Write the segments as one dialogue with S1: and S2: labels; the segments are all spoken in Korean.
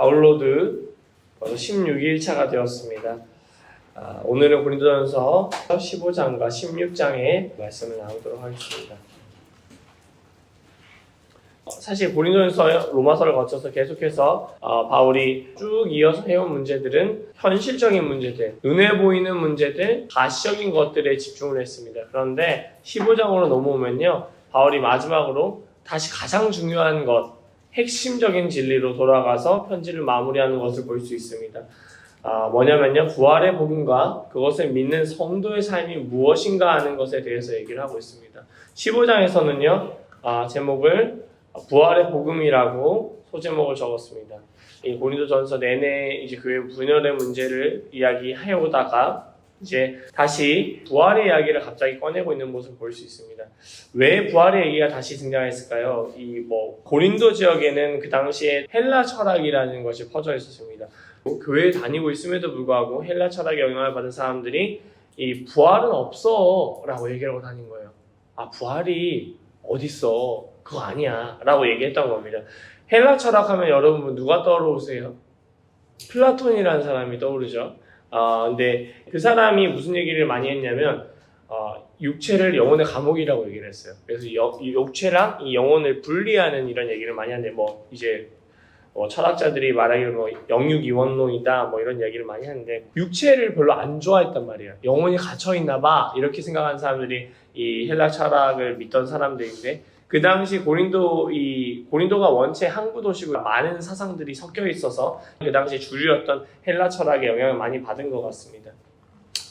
S1: 바울로드 16일차가 되었습니다. 오늘은 고린도전서 15장과 16장의 말씀을 나누도록 하겠습니다. 사실 고린도전서 로마서를 거쳐서 계속해서 바울이 쭉 이어서 해온 문제들은 현실적인 문제들, 눈에 보이는 문제들, 가시적인 것들에 집중을 했습니다. 그런데 15장으로 넘어오면요, 바울이 마지막으로 다시 가장 중요한 것, 핵심적인 진리로 돌아가서 편지를 마무리하는 것을 볼 수 있습니다. 뭐냐면요, 부활의 복음과 그것을 믿는 성도의 삶이 무엇인가 하는 것에 대해서 얘기를 하고 있습니다. 15장에서는요, 제목을 부활의 복음이라고 소제목을 적었습니다. 이 고린도전서 내내 이제 교회 분열의 문제를 이야기해 오다가 이제 다시 부활의 이야기를 갑자기 꺼내고 있는 모습을 볼 수 있습니다. 왜 부활의 얘기가 다시 등장했을까요? 고린도 지역에는 그 당시에 헬라 철학이라는 것이 퍼져 있었습니다. 교회에 다니고 있음에도 불구하고 헬라 철학의 영향을 받은 사람들이 이 부활은 없어 라고 얘기하고 다닌 거예요. 부활이 어딨어? 그거 아니야 라고 얘기했던 겁니다. 헬라 철학하면 여러분 누가 떠오르세요? 플라톤이라는 사람이 떠오르죠. 근데 그 사람이 무슨 얘기를 많이 했냐면 육체를 영혼의 감옥이라고 얘기를 했어요. 그래서 이 육체랑 이 영혼을 분리하는 이런 얘기를 많이 하는데 철학자들이 말하기를 영육이원론이다 이런 얘기를 많이 하는데, 육체를 별로 안 좋아했단 말이에요. 영혼이 갇혀있나 봐 이렇게 생각하는 사람들이 이 헬라 철학을 믿던 사람들인데, 그 당시 고린도가 원체 항구 도시고 많은 사상들이 섞여 있어서 그 당시 주류였던 헬라 철학의 영향을 많이 받은 것 같습니다.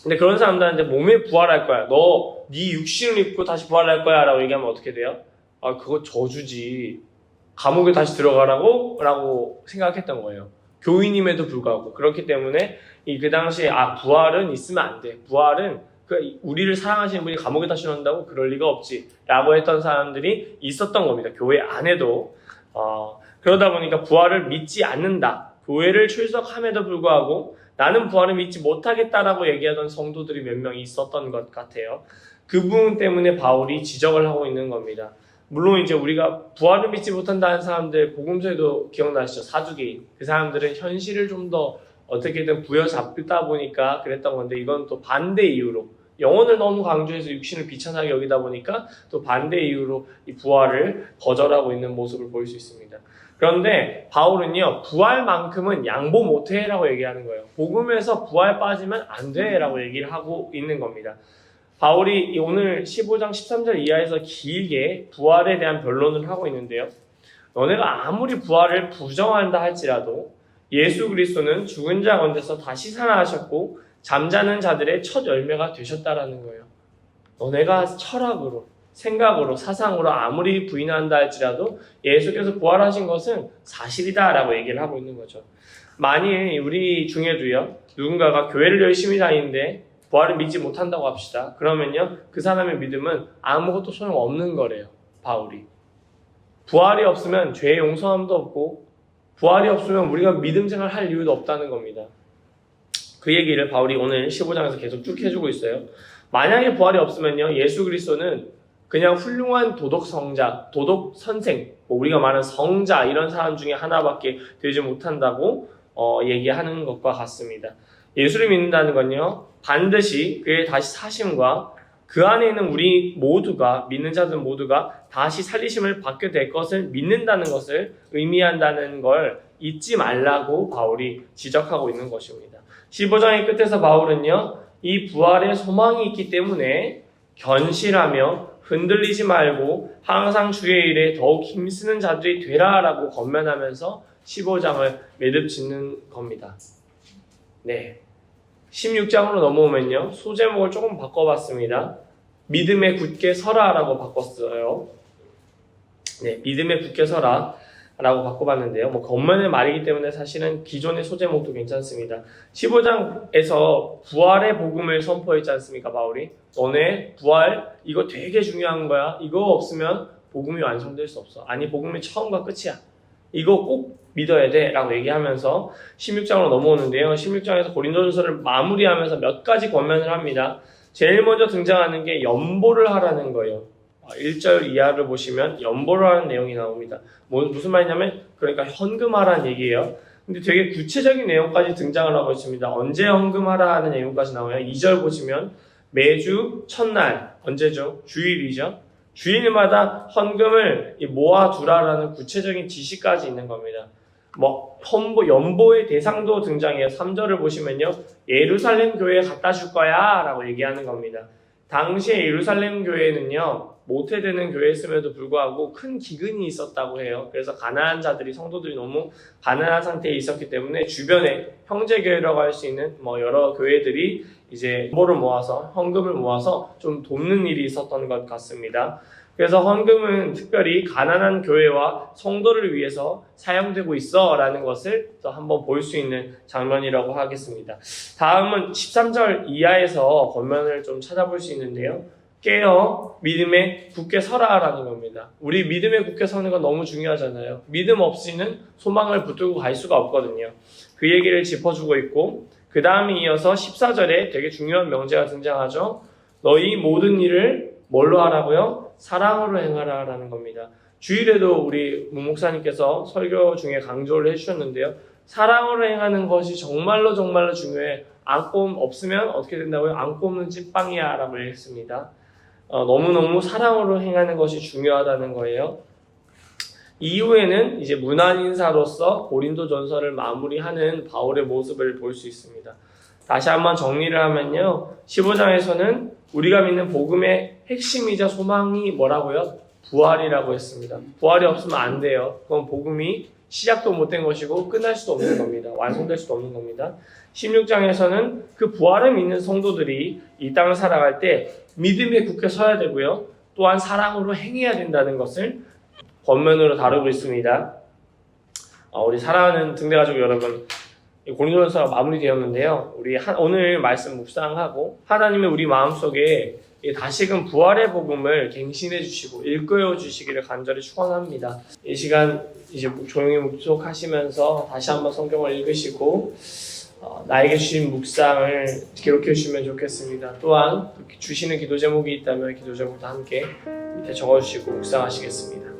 S1: 근데 그런 사람들한테 몸에 부활할 거야, 네 육신을 입고 다시 부활할 거야 라고 얘기하면 어떻게 돼요? 그거 저주지, 감옥에 다시 들어가라고? 라고 생각했던 거예요. 교인임에도 불구하고. 그렇기 때문에 그 당시에 부활은 있으면 안 돼, 부활은 우리를 사랑하시는 분이 감옥에 다시 넣는다고? 그럴 리가 없지 라고 했던 사람들이 있었던 겁니다. 교회 안에도. 그러다 보니까 부활을 믿지 않는다, 교회를 출석함에도 불구하고 나는 부활을 믿지 못하겠다라고 얘기하던 성도들이 몇 명 있었던 것 같아요. 그 부분 때문에 바울이 지적을 하고 있는 겁니다. 물론 이제 우리가 부활을 믿지 못한다는 사람들, 복음서에도 기억나시죠? 사두개인. 그 사람들은 현실을 좀 더 어떻게든 부여잡다 보니까 그랬던 건데, 이건 또 반대 이유로, 영혼을 너무 강조해서 육신을 비천하게 여기다 보니까 또 반대 이유로 이 부활을 거절하고 있는 모습을 볼 수 있습니다. 그런데 바울은요, 부활만큼은 양보 못해 라고 얘기하는 거예요. 복음에서 부활 빠지면 안 돼 라고 얘기를 하고 있는 겁니다. 바울이 오늘 15장 13절 이하에서 길게 부활에 대한 변론을 하고 있는데요, 너네가 아무리 부활을 부정한다 할지라도 예수 그리스도는 죽은 자 가운데서 다시 살아나셨고 잠자는 자들의 첫 열매가 되셨다라는 거예요. 너네가 철학으로, 생각으로, 사상으로 아무리 부인한다 할지라도 예수께서 부활하신 것은 사실이다 라고 얘기를 하고 있는 거죠. 만일 우리 중에도요, 누군가가 교회를 열심히 다니는데 부활을 믿지 못한다고 합시다. 그러면요, 그 사람의 믿음은 아무것도 소용없는 거래요. 바울이. 부활이 없으면 죄의 용서함도 없고, 부활이 없으면 우리가 믿음 생활을 할 이유도 없다는 겁니다. 그 얘기를 바울이 오늘 15장에서 계속 쭉 해주고 있어요. 만약에 부활이 없으면요, 예수 그리스도는 그냥 훌륭한 도덕 성자, 도덕 선생, 우리가 말하는 성자 이런 사람 중에 하나밖에 되지 못한다고 얘기하는 것과 같습니다. 예수를 믿는다는 건요, 반드시 그의 다시 사심과 그 안에 있는 우리 모두가, 믿는 자들 모두가 다시 살리심을 받게 될 것을 믿는다는 것을 의미한다는 걸 잊지 말라고 바울이 지적하고 있는 것입니다. 15장의 끝에서 바울은요, 이 부활의 소망이 있기 때문에 견실하며 흔들리지 말고 항상 주의 일에 더욱 힘쓰는 자들이 되라라고 권면하면서 15장을 매듭짓는 겁니다. 네, 16장으로 넘어오면요, 소제목을 조금 바꿔봤습니다. 믿음에 굳게 서라라고 바꿨어요. 네, 믿음에 굳게 서라 라고 바꿔봤는데요, 겉면의 말이기 때문에 사실은 기존의 소제목도 괜찮습니다. 15장에서 부활의 복음을 선포했지 않습니까, 바울이? 너네 부활 이거 되게 중요한 거야. 이거 없으면 복음이 완성될 수 없어. 아니, 복음이 처음과 끝이야. 이거 꼭 믿어야 돼 라고 얘기하면서 16장으로 넘어오는데요, 16장에서 고린도전서를 마무리하면서 몇 가지 권면을 합니다. 제일 먼저 등장하는 게 연보를 하라는 거예요. 1절 이하를 보시면 연보를 하는 내용이 나옵니다. 무슨 말이냐면, 그러니까 헌금하라는 얘기예요. 근데 되게 구체적인 내용까지 등장을 하고 있습니다. 언제 헌금하라 하는 내용까지 나와요. 2절 보시면 매주 첫날, 언제죠? 주일이죠. 주일마다 헌금을 모아두라라는 구체적인 지시까지 있는 겁니다. 연보의 대상도 등장해요. 3절을 보시면요. 예루살렘 교회에 갖다 줄 거야 라고 얘기하는 겁니다. 당시에 예루살렘 교회는요, 모태되는 교회였음에도 불구하고 큰 기근이 있었다고 해요. 그래서 가난한 자들이, 성도들이 너무 가난한 상태에 있었기 때문에 주변에 형제교회라고 할 수 있는 여러 교회들이 이제 헌보를 모아서, 헌금을 모아서 좀 돕는 일이 있었던 것 같습니다. 그래서 헌금은 특별히 가난한 교회와 성도를 위해서 사용되고 있어 라는 것을 또 한번 볼 수 있는 장면이라고 하겠습니다. 다음은 13절 이하에서 권면을 좀 찾아볼 수 있는데요. 깨어 믿음에 굳게 서라 라는 겁니다. 우리 믿음에 굳게 서는 건 너무 중요하잖아요. 믿음 없이는 소망을 붙들고 갈 수가 없거든요. 그 얘기를 짚어주고 있고, 그 다음에 이어서 14절에 되게 중요한 명제가 등장하죠. 너희 모든 일을 뭘로 하라고요? 사랑으로 행하라 라는 겁니다. 주일에도 우리 목사님께서 설교 중에 강조를 해주셨는데요. 사랑으로 행하는 것이 정말로 중요해. 안고 없으면 어떻게 된다고요? 안고 없는 찐빵이야 라고 했습니다. 너무너무 사랑으로 행하는 것이 중요하다는 거예요. 이후에는 이제 문안인사로서 고린도전서를 마무리하는 바울의 모습을 볼 수 있습니다. 다시 한번 정리를 하면요. 15장에서는 우리가 믿는 복음의 핵심이자 소망이 뭐라고요? 부활이라고 했습니다. 부활이 없으면 안 돼요. 그건 복음이 시작도 못된 것이고 끝날 수도 없는 겁니다. 완성될 수도 없는 겁니다. 16장에서는 그 부활을 믿는 성도들이 이 땅을 살아갈 때 믿음에 굳게 서야 되고요. 또한 사랑으로 행해야 된다는 것을 권면으로 다루고 있습니다. 우리 사랑하는 등대가족 여러분, 고린도전서가 마무리되었는데요. 우리 오늘 말씀 묵상하고 하나님의 우리 마음속에 다시금 부활의 복음을 갱신해 주시고 일깨워 주시기를 간절히 축원합니다. 이 시간 이제 조용히 묵묵하시면서 다시 한번 성경을 읽으시고 나에게 주신 묵상을 기록해 주시면 좋겠습니다. 또한 주시는 기도 제목이 있다면 기도 제목도 함께 밑에 적어주시고 묵상하시겠습니다.